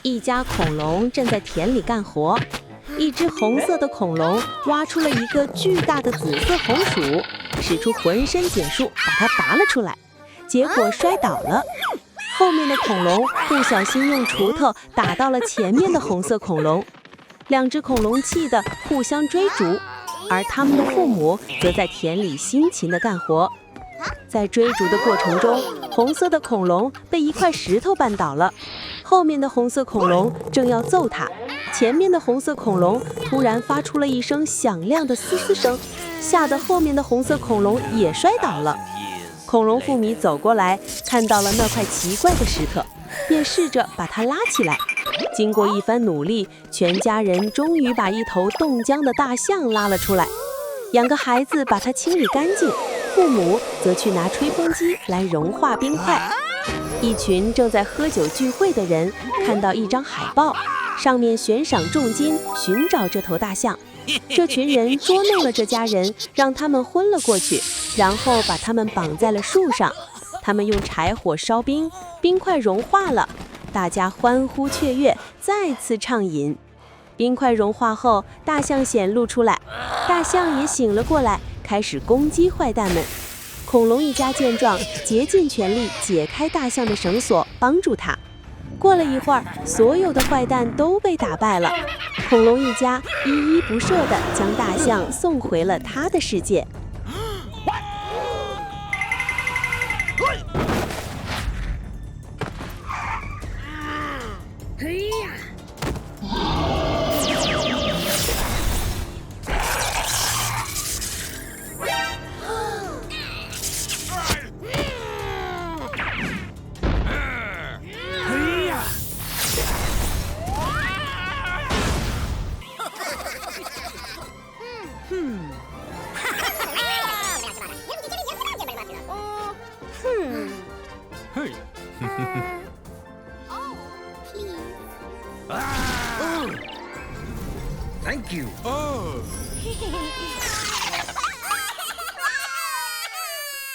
一家恐龙正在田里干活，一只红色的恐龙挖出了一个巨大的紫色红薯，使出浑身解数把它拔了出来，结果摔倒了。后面的恐龙不小心用锄头打到了前面的红色恐龙，两只恐龙气得互相追逐，而他们的父母则在田里辛勤地干活。在追逐的过程中，红色的恐龙被一块石头绊倒了，后面的红色恐龙正要揍它，前面的红色恐龙突然发出了一声响亮的嘶嘶声，吓得后面的红色恐龙也摔倒了。恐龙父母走过来，看到了那块奇怪的石头，便试着把它拉起来。经过一番努力，全家人终于把一头冻僵的大象拉了出来。两个孩子把它清理干净，父母则去拿吹风机来融化冰块。一群正在喝酒聚会的人看到一张海报，上面悬赏重金寻找这头大象。这群人捉弄了这家人，让他们昏了过去，然后把他们绑在了树上。他们用柴火烧冰，冰块融化了，大家欢呼雀跃，再次畅饮。冰块融化后，大象显露出来，大象也醒了过来，开始攻击坏蛋们。恐龙一家见状，竭尽全力解开大象的绳索，帮助它。过了一会儿，所有的坏蛋都被打败了。恐龙一家依依不舍地将大象送回了他的世界。Thank you. Oh.